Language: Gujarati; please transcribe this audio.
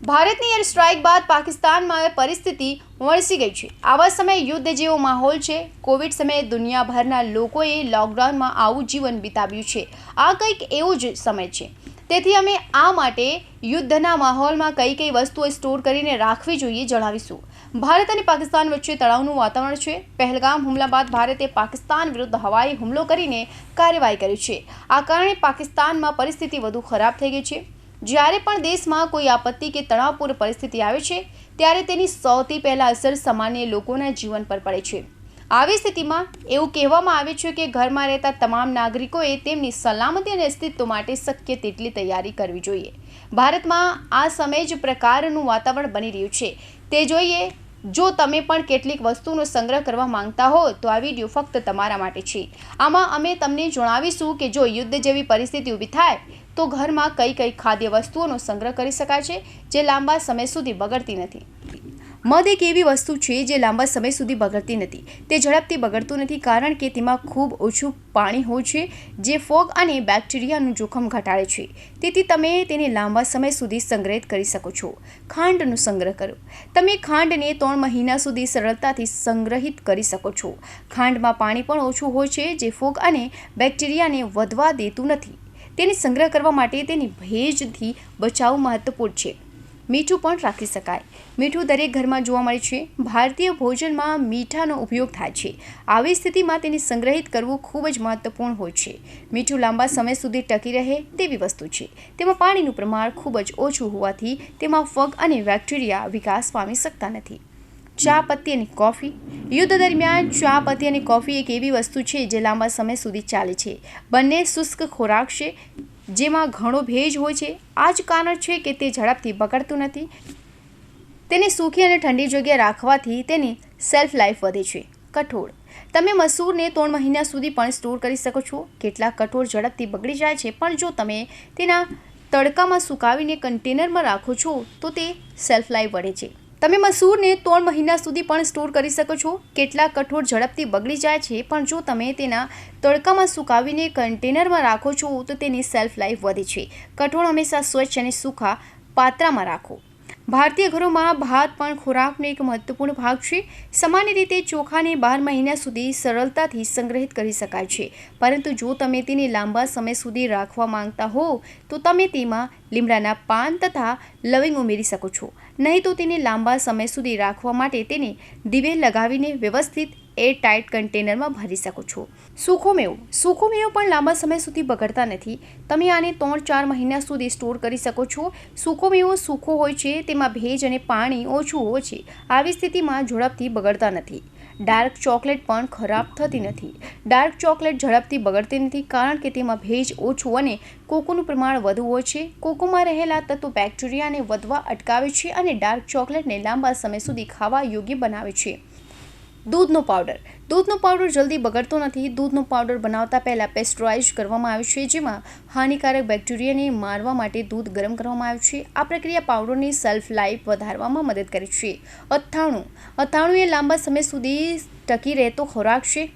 ભારતની એર સ્ટ્રાઇક બાદ પાકિસ્તાનમાં પરિસ્થિતિ વણસી ગઈ છે। આવા સમયે યુદ્ધ જેવો માહોલ છે। કોવિડ સમયે દુનિયાભરના લોકોએ લોકડાઉનમાં આવું જીવન વિતાવ્યું છે। આ કંઈક એવો જ સમય છે। તેથી અમે આ માટે યુદ્ધના માહોલમાં કઈ કઈ વસ્તુઓ સ્ટોર કરીને રાખવી જોઈએ જણાવીશું। ભારત અને પાકિસ્તાન વચ્ચે તણાવનું વાતાવરણ છે। પહેલગામ હુમલા બાદ ભારતે પાકિસ્તાન વિરુદ્ધ હવાઈ હુમલો કરીને કાર્યવાહી કરી છે। આ કારણે પાકિસ્તાનમાં પરિસ્થિતિ વધુ ખરાબ થઈ ગઈ છે। જ્યારે પણ દેશમાં કોઈ આપત્તિ કે તણાવપૂર્ણ પરિસ્થિતિ આવે છે ત્યારે તેની સૌથી પહેલા અસર સામાન્ય લોકોના જીવન પર પડે છે। આવી સ્થિતિમાં એવું કહેવામાં આવે છે કે ઘરમાં રહેતા તમામ નાગરિકોએ તેમની સલામતી અને અસ્તિત્વ માટે શક્ય તેટલી તૈયારી કરવી જોઈએ। ભારતમાં આ સમયે જ પ્રકારનું વાતાવરણ બની રહ્યું છે તે જોઈએ। જો તમે પણ કેટલીક વસ્તુનો સંગ્રહ કરવા માંગતા હો તો આ વિડીયો ફક્ત તમારા માટે છે। આમાં અમે તમને જણાવીશું કે જો યુદ્ધ જેવી પરિસ્થિતિ ઊભી થાય તો ઘરમાં કઈ કઈ ખાદ્ય વસ્તુઓનો સંગ્રહ કરી શકાય છે જે લાંબા સમય સુધી બગડતી નથી। મધ એક એવી વસ્તુ છે જે લાંબા સમય સુધી બગડતી નથી। તે ઝડપથી બગડતું નથી કારણ કે તેમાં ખૂબ ઓછું પાણી હોય છે જે ફોગ અને બેક્ટેરિયાનું જોખમ ઘટાડે છે। તેથી તમે તેને લાંબા સમય સુધી સંગ્રહિત કરી શકો છો। ખાંડનો સંગ્રહ કરો। તમે ખાંડને 3 મહિના સુધી સરળતાથી સંગ્રહિત કરી શકો છો। ખાંડમાં પાણી પણ ઓછું હોય છે જે ફોગ અને બેક્ટેરિયાને વધવા દેતું નથી। તેને સંગ્રહ કરવા માટે તેની ભેજથી બચાવવું મહત્વપૂર્ણ છે। મીઠું પણ રાખી શકાય। મીઠું દરેક ઘરમાં જોવા મળે છે। ભારતીય ભોજનમાં મીઠાનો ઉપયોગ થાય છે। આવી સ્થિતિમાં તેને સંગ્રહિત કરવું ખૂબ જ મહત્વપૂર્ણ હોય છે। મીઠું લાંબા સમય સુધી ટકી રહે તેવી વસ્તુ છે। તેમાં પાણીનું પ્રમાણ ખૂબ જ ઓછું હોવાથી તેમાં ફગ અને બેક્ટેરિયા વિકાસ પામી શકતા નથી। ચા પત્તી અને કોફી। યુદ્ધ દરમિયાન ચા પત્તી અને કોફી એક એવી વસ્તુ છે જે લાંબા સમય સુધી ચાલે છે। બંને શુષ્ક ખોરાક છે જેમાં ઘણો ભેજ હોય છે। આ જ કારણ છે કે તે ઝડપથી બગડતું નથી। તેને સૂકી અને ઠંડી જગ્યાએ રાખવાથી તેની શેલ્ફ લાઈફ વધે છે। કઠોળ। તમે મસૂરને 3 મહિના સુધી પણ સ્ટોર કરી શકો છો। કેટલાક કઠોળ ઝડપથી બગડી જાય છે પણ જો તમે તેના તડકામાં સુકાવીને કન્ટેનરમાં રાખો છો તો તે શેલ્ફ લાઈફ વધે છે। તમે મસૂરને 3 મહિના સુધી પણ સ્ટોર કરી શકો છો। કેટલાક કઠોળ ઝડપથી બગડી જાય છે પણ જો તમે તેના તડકામાં સુકાવીને કન્ટેનરમાં રાખો છો તો તેની શેલ્ફ લાઈફ વધે છે। કઠોળ હંમેશા સ્વચ્છ અને સૂકા પાત્રમાં રાખો। ભારતીય ઘરોમાં ભાત પણ ખોરાકનો એક મહત્વપૂર્ણ ભાગ છે। સામાન્ય રીતે ચોખાને 12 મહિના સુધી સરળતાથી સંગ્રહિત કરી શકાય છે પરંતુ જો તમે તેને લાંબા સમય સુધી રાખવા માંગતા હો તો તમે તેમાં લીમડાના પાન તથા લવિંગ ઉમેરી શકો છો। નહીં તો તેને લાંબા સમય સુધી રાખવા માટે તેને દિવેલ લગાવીને વ્યવસ્થિત એરટાઇટ કન્ટેનરમાં ભરી શકો છો। સૂકો મેવો। સૂકો મેવો પણ લાંબા સમય સુધી બગડતા નથી। તમે આને 3-4 મહિના સુધી સ્ટોર કરી શકો છો। સૂકો મેવો સૂકો હોય છે, તેમાં ભેજ અને પાણી ઓછું હોય છે। આવી સ્થિતિમાં ઝડપથી બગડતા નથી। ડાર્ક ચોકલેટ પણ ખરાબ થતી નથી। ડાર્ક ચોકલેટ ઝડપથી બગડતી નથી કારણ કે તેમાં ભેજ ઓછું અને કોકોનું પ્રમાણ વધુ હોય છે। કોકોમાં રહેલા તત્વો બેક્ટેરિયાને વધવા અટકાવે છે અને ડાર્ક ચોકલેટને લાંબા સમય સુધી ખાવા યોગ્ય બનાવે છે। દૂધનો પાવડર। દૂધનો પાવડર જલ્દી બગડતો નથી। દૂધનો પાવડર બનાવતા પહેલાં પેસ્ટરાઇઝ કરવામાં આવે છે જેમાં હાનિકારક બેક્ટેરિયાને મારવા માટે દૂધ ગરમ કરવામાં આવે છે। આ પ્રક્રિયા પાવડરની શેલ્ફ લાઈફ વધારવામાં મદદ કરે છે। અથાણું। અથાણું એ લાંબા સમય સુધી ટકી રહેતો ખોરાક છે।